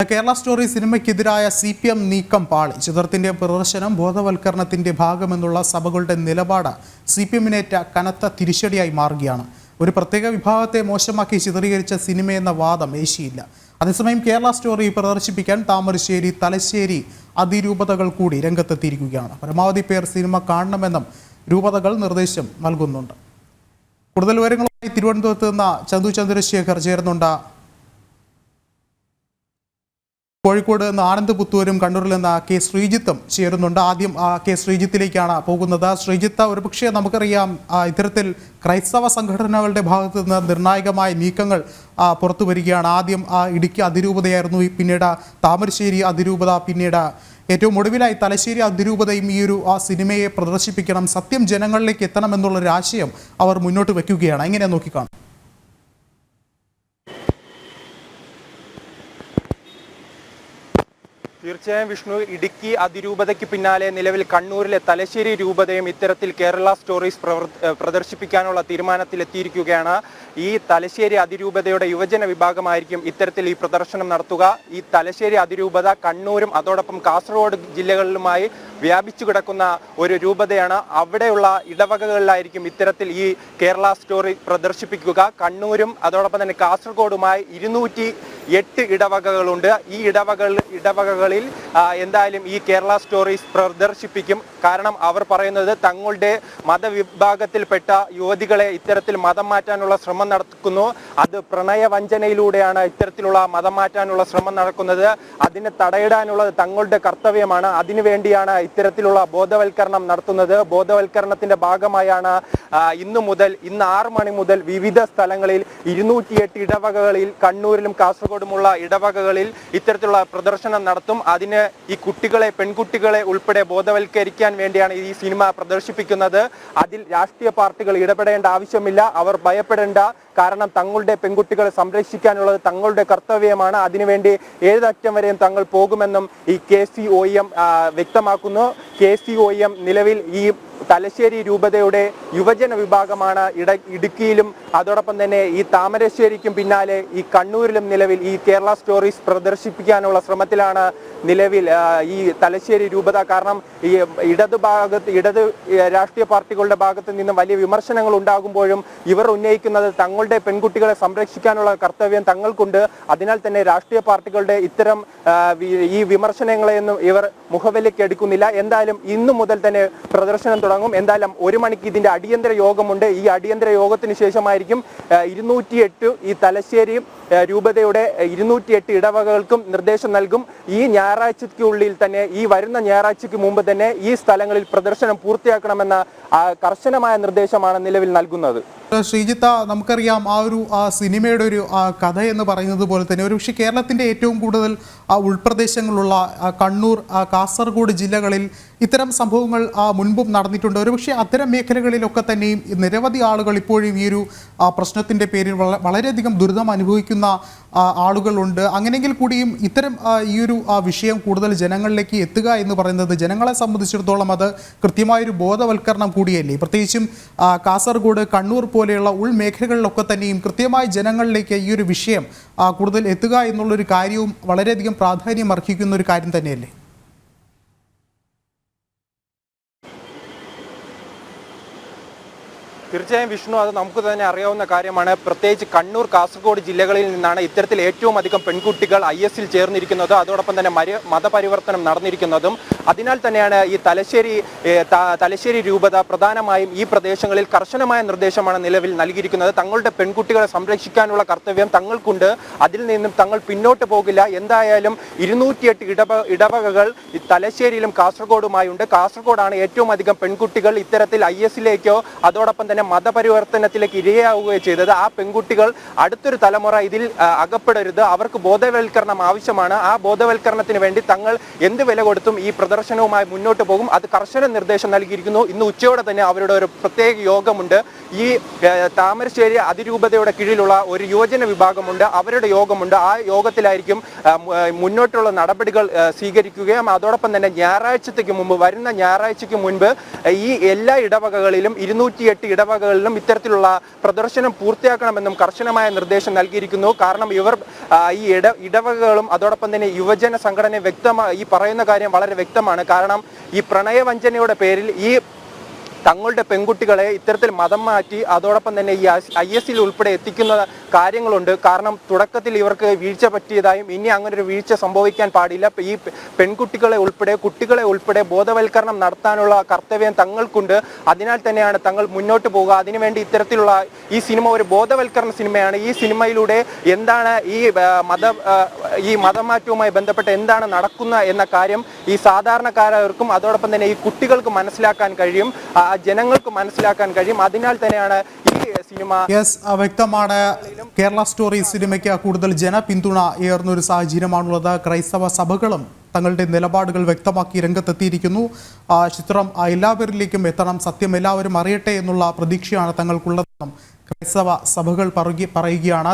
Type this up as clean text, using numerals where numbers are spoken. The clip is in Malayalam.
കേരള സ്റ്റോറി സിനിമയ്ക്കെതിരായ CPM നീക്കം പാളി. ചിത്രത്തിന്റെ പ്രദർശനം ബോധവൽക്കരണത്തിന്റെ ഭാഗമെന്നുള്ള സഭകളുടെ നിലപാട് CPMനേറ്റ കനത്ത തിരിച്ചടിയായി മാറുകയാണ്. ഒരു പ്രത്യേക വിഭാഗത്തെ മോശമാക്കി ചിത്രീകരിച്ച സിനിമയെന്ന വാദം ഏശിയില്ല. അതേസമയം കേരള സ്റ്റോറി പ്രദർശിപ്പിക്കാൻ താമരശ്ശേരി, തലശ്ശേരി അതിരൂപതകൾ കൂടി രംഗത്തെത്തിയിരിക്കുകയാണ്. പരമാവധി പേർ സിനിമ കാണണമെന്നും രൂപതകൾ നിർദ്ദേശം നൽകുന്നുണ്ട്. കൂടുതൽ വിവരങ്ങളുമായി തിരുവനന്തപുരത്ത് നിന്ന് ചന്തു ചന്ദ്രശേഖർ ചേരുന്നുണ്ട്. കോഴിക്കോട് നിന്ന് ആനന്ദ് പുത്തൂരും കണ്ണൂരിൽ നിന്ന് കെ ശ്രീജിത്തും ചേരുന്നുണ്ട്. ആദ്യം കെ ശ്രീജിത്തിലേക്കാണ് പോകുന്നത്. ശ്രീജിത്ത്, ഒരുപക്ഷെ നമുക്കറിയാം ഇത്തരത്തിൽ ക്രൈസ്തവ സംഘടനകളുടെ ഭാഗത്ത് നിന്ന് നിർണായകമായ നീക്കങ്ങൾ പുറത്തു വരികയാണ്. ആദ്യം ഇടുക്കി അതിരൂപതയായിരുന്നു, പിന്നീട് താമരശ്ശേരി അതിരൂപത, പിന്നീട് ഏറ്റവും ഒടുവിലായി തലശ്ശേരി അതിരൂപതയും ഈ ഒരു സിനിമയെ പ്രദർശിപ്പിക്കണം, സത്യം ജനങ്ങളിലേക്ക് എത്തണമെന്നുള്ളൊരു ആശയം അവർ മുന്നോട്ട് വയ്ക്കുകയാണ്. എങ്ങനെ നോക്കിക്കാണും? തീർച്ചയായും വിഷ്ണു, ഇടുക്കി അതിരൂപതയ്ക്ക് പിന്നാലെ നിലവിൽ കണ്ണൂരിലെ തലശ്ശേരി രൂപതയും ഇത്തരത്തിൽ കേരള സ്റ്റോറീസ് പ്രദർശിപ്പിക്കാനുള്ള തീരുമാനത്തിലെത്തിയിരിക്കുകയാണ്. ഈ തലശ്ശേരി അതിരൂപതയുടെ യുവജന വിഭാഗമായിരിക്കും ഇത്തരത്തിൽ ഈ പ്രദർശനം നടത്തുക. ഈ തലശ്ശേരി അതിരൂപത കണ്ണൂരും അതോടൊപ്പം കാസർഗോഡ് ജില്ലകളിലുമായി വ്യാപിച്ചു കിടക്കുന്ന ഒരു രൂപതയാണ്. അവിടെയുള്ള ഇടവകകളിലായിരിക്കും ഇത്തരത്തിൽ ഈ കേരള സ്റ്റോറി പ്രദർശിപ്പിക്കുക. കണ്ണൂരും അതോടൊപ്പം തന്നെ കാസർഗോഡുമായി 208 ഇടവകകളുണ്ട്. ഈ ഇടവകകളിൽ എന്തായാലും ഈ കേരള സ്റ്റോറീസ് പ്രദർശിപ്പിക്കും. കാരണം അവർ പറയുന്നത് തങ്ങളുടെ മതവിഭാഗത്തിൽപ്പെട്ട യുവതികളെ ഇത്തരത്തിൽ മതം മാറ്റാനുള്ള ശ്രമം നടക്കുന്നു. അത് പ്രണയവഞ്ചനയിലൂടെയാണ് ഇത്തരത്തിലുള്ള മതം മാറ്റാനുള്ള ശ്രമം നടക്കുന്നത്. അതിനെ തടയിടാനുള്ളത് തങ്ങളുടെ കർത്തവ്യമാണ്. അതിനുവേണ്ടിയാണ് ഇത്തരത്തിലുള്ള ബോധവൽക്കരണം നടത്തുന്നത്. ബോധവൽക്കരണത്തിന്റെ ഭാഗമായാണ് ഇന്ന് 6 മണി മുതൽ വിവിധ സ്ഥലങ്ങളിൽ 208 ഇടവകകളിൽ കണ്ണൂരിലും കാസർഗോഡുമുള്ള ഇടവകകളിൽ ഇത്തരത്തിലുള്ള പ്രദർശനം നടത്തും. അതിന് ഈ പെൺകുട്ടികളെ ഉൾപ്പെടെ ബോധവൽക്കരിക്കാൻ വേണ്ടിയാണ് ഈ സിനിമ പ്രദർശിപ്പിക്കുന്നത്. അതിൽ രാഷ്ട്രീയ പാർട്ടികൾ ഇടപെടേണ്ട ആവശ്യമില്ല, അവർ ഭയപ്പെടേണ്ട. കാരണം തങ്ങളുടെ പെൺകുട്ടികളെ സംരക്ഷിക്കാനുള്ളത് തങ്ങളുടെ കർത്തവ്യമാണ്. അതിനുവേണ്ടി ഏതറ്റം വരെയും തങ്ങൾ പോകുമെന്നും ഈ KCOM വ്യക്തമാക്കുന്നു. KCOM നിലവിൽ ഈ തലശ്ശേരി രൂപതയുടെ യുവജന വിഭാഗമാണ്. ഇടുക്കിയിലും അതോടൊപ്പം തന്നെ ഈ താമരശ്ശേരിക്കും പിന്നാലെ ഈ കണ്ണൂരിലും നിലവിൽ ഈ കേരള സ്റ്റോറീസ് പ്രദർശിപ്പിക്കാനുള്ള ശ്രമത്തിലാണ് നിലവിൽ ഈ തലശ്ശേരി രൂപത. കാരണം ഈ ഇടത് രാഷ്ട്രീയ പാർട്ടികളുടെ ഭാഗത്ത് നിന്നും വലിയ വിമർശനങ്ങൾ ഉണ്ടാകുമ്പോഴും ഇവർ ഉന്നയിക്കുന്നത് തങ്ങളുടെ പെൺകുട്ടികളെ സംരക്ഷിക്കാനുള്ള കർത്തവ്യം തങ്ങൾക്കുണ്ട്. അതിനാൽ തന്നെ രാഷ്ട്രീയ പാർട്ടികളുടെ ഇത്തരം ഈ വിമർശനങ്ങളെയൊന്നും ഇവർ മുഖവിലേക്ക് എടുക്കുന്നില്ല. എന്തായാലും ഇന്നു മുതൽ തന്നെ പ്രദർശനം തുടങ്ങും. എന്തായാലും 1 മണിക്ക് ഇതിന്റെ അടിയന്തര യോഗമുണ്ട്. ഈ അടിയന്തര യോഗത്തിന് ശേഷമായിരിക്കും 208 ഈ തലശ്ശേരി രൂപതയുടെ 208 ഇടവകകൾക്കും നിർദ്ദേശം നൽകും. ഈ ഞായറാഴ്ചയ്ക്കുള്ളിൽ തന്നെ, ഈ വരുന്ന ഞായറാഴ്ചയ്ക്ക് മുമ്പ് തന്നെ ഈ സ്ഥലങ്ങളിൽ പ്രദർശനം പൂർത്തിയാക്കണമെന്ന കർശനമായ നിർദ്ദേശമാണ് നിലവിൽ നൽകുന്നത്. ശ്രീജിത്ത, നമുക്കറിയാം സിനിമയുടെ ഒരു കഥ എന്ന് പറയുന്നത് പോലെ തന്നെ ഒരുപക്ഷെ കേരളത്തിൻ്റെ ഏറ്റവും കൂടുതൽ ഉൾപ്രദേശങ്ങളുള്ള കണ്ണൂർ, കാസർഗോഡ് ജില്ലകളിൽ ഇത്തരം സംഭവങ്ങൾ മുൻപും നടന്നിട്ടുണ്ട്. ഒരുപക്ഷെ അത്തരം മേഖലകളിലൊക്കെ തന്നെയും നിരവധി ആളുകൾ ഇപ്പോഴും ഈ ഒരു പ്രശ്നത്തിൻ്റെ പേരിൽ വളരെയധികം ദുരിതം അനുഭവിക്കുന്ന ആളുകളുണ്ട്. അങ്ങനെയെങ്കിൽ കൂടിയും ഇത്തരം ഈ ഒരു വിഷയം കൂടുതൽ ജനങ്ങളിലേക്ക് എത്തുക എന്ന് പറയുന്നത് ജനങ്ങളെ സംബന്ധിച്ചിടത്തോളം അത് കൃത്യമായൊരു ബോധവൽക്കരണം കൂടിയല്ലേ? പ്രത്യേകിച്ചും കാസർഗോഡ്, കണ്ണൂർ പോലെയുള്ള ഉൾമേഖലകളിലൊക്കെ തന്നെയും കൃത്യമായി ജനങ്ങളിലേക്ക് ഈ ഒരു വിഷയം കൂടുതൽ എത്തുക എന്നുള്ളൊരു കാര്യവും വളരെയധികം പ്രാധാന്യം അർഹിക്കുന്ന ഒരു കാര്യം തന്നെയല്ലേ? തീർച്ചയായും വിഷ്ണു, അത് നമുക്ക് തന്നെ അറിയാവുന്ന കാര്യമാണ്. പ്രത്യേകിച്ച് കണ്ണൂർ, കാസർഗോഡ് ജില്ലകളിൽ നിന്നാണ് ഇത്തരത്തിൽ ഏറ്റവും അധികം പെൺകുട്ടികൾ IS-ൽ ചേർന്നിരിക്കുന്നത്, അതോടൊപ്പം തന്നെ മതപരിവർത്തനം നടന്നിരിക്കുന്നതും. അതിനാൽ തന്നെയാണ് ഈ തലശ്ശേരി രൂപത പ്രധാനമായും ഈ പ്രദേശങ്ങളിൽ കർശനമായ നിർദ്ദേശമാണ് നിലവിൽ നൽകിയിരിക്കുന്നത്. തങ്ങളുടെ പെൺകുട്ടികളെ സംരക്ഷിക്കാനുള്ള കർത്തവ്യം തങ്ങൾക്കുണ്ട്. അതിൽ നിന്നും തങ്ങൾ പിന്നോട്ട് പോകില്ല. എന്തായാലും 208 ഇടവകകൾ തലശ്ശേരിയിലും കാസർഗോഡുമായുണ്ട്. കാസർഗോഡാണ് ഏറ്റവും അധികം പെൺകുട്ടികൾ ഇത്തരത്തിൽ IS-ലേക്കോ അതോടൊപ്പം തന്നെ മതപരിവർത്തനത്തിലേക്ക് ഇരയാവുകയും ചെയ്തത്. ആ പെൺകുട്ടികൾ അടുത്തൊരു തലമുറ ഇതിൽ അകപ്പെടരുത്. അവർക്ക് ബോധവൽക്കരണം ആവശ്യമാണ്. ആ ബോധവൽക്കരണത്തിന് വേണ്ടി തങ്ങൾ എന്ത് വില കൊടുത്തും ഈ പ്രദർശനവുമായി മുന്നോട്ട് പോകും. അത് കർശന നിർദ്ദേശം നൽകിയിരിക്കുന്നു. ഇന്ന് ഉച്ചയോടെ തന്നെ അവരുടെ ഒരു പ്രത്യേക യോഗമുണ്ട്. ഈ താമരശ്ശേരി അതിരൂപതയുടെ കീഴിലുള്ള ഒരു യുവജന വിഭാഗമുണ്ട്, അവരുടെ യോഗമുണ്ട്. ആ യോഗത്തിലായിരിക്കും മുന്നോട്ടുള്ള നടപടികൾ സ്വീകരിക്കുകയും അതോടൊപ്പം തന്നെ വരുന്ന ഞായറാഴ്ചയ്ക്ക് മുൻപ് ഈ എല്ലാ ഇടവകകളിലും 208 ഇടവകകളിലും ഇത്തരത്തിലുള്ള പ്രദർശനം പൂർത്തിയാക്കണമെന്നും കർശനമായ നിർദ്ദേശം നൽകിയിരിക്കുന്നു. കാരണം ഇവർ ഈ ഇടവകകളും അതോടൊപ്പം തന്നെ യുവജന സംഘടന ഈ പറയുന്ന കാര്യം വളരെ വ്യക്തമാണ്. കാരണം ഈ പ്രണയവഞ്ചനയുടെ പേരിൽ ഈ തങ്ങളുടെ പെൺകുട്ടികളെ ഇത്തരത്തിൽ മതം മാറ്റി അതോടൊപ്പം തന്നെ ഈ IS ഉൾപ്പെടെ എത്തിക്കുന്ന കാര്യങ്ങളുണ്ട്. കാരണം തുടക്കത്തിൽ ഇവർക്ക് വീഴ്ച പറ്റിയതായും ഇനി അങ്ങനെ ഒരു വീഴ്ച സംഭവിക്കാൻ പാടില്ല, ഈ കുട്ടികളെ ഉൾപ്പെടെ ബോധവൽക്കരണം നടത്താനുള്ള കർത്തവ്യം തങ്ങൾക്കുണ്ട്. അതിനാൽ തന്നെയാണ് തങ്ങൾ മുന്നോട്ട് പോകുക. അതിനുവേണ്ടി ഇത്തരത്തിലുള്ള ഈ സിനിമ ഒരു ബോധവൽക്കരണ സിനിമയാണ്. ഈ സിനിമയിലൂടെ എന്താണ് ഈ മതമാറ്റവുമായി ബന്ധപ്പെട്ട് എന്താണ് നടക്കുന്ന എന്ന കാര്യം ഈ സാധാരണക്കാർക്കും അതോടൊപ്പം തന്നെ ഈ കുട്ടികൾക്ക് മനസ്സിലാക്കാൻ കഴിയും, ജനങ്ങൾക്ക് മനസ്സിലാക്കാൻ കഴിയും. അതിനാൽ തന്നെയാണ് ഈ സിനിമ വ്യക്തമാണ്. കേരള സ്റ്റോറി സിനിമയ്ക്ക് കൂടുതൽ ജനപിന്തുണ ഏറുന്നൊരു സാഹചര്യമാണുള്ളത്. ക്രൈസ്തവ സഭകളും തങ്ങളുടെ നിലപാടുകൾ വ്യക്തമാക്കി രംഗത്തെത്തിയിരിക്കുന്നു. ചിത്രം എല്ലാവരിലേക്കും എത്തണം, സത്യം എല്ലാവരും അറിയട്ടെ എന്നുള്ള പ്രതീക്ഷയാണ് തങ്ങൾക്കുള്ളതെന്നും ക്രൈസ്തവ സഭകൾ പറയുകയാണ്.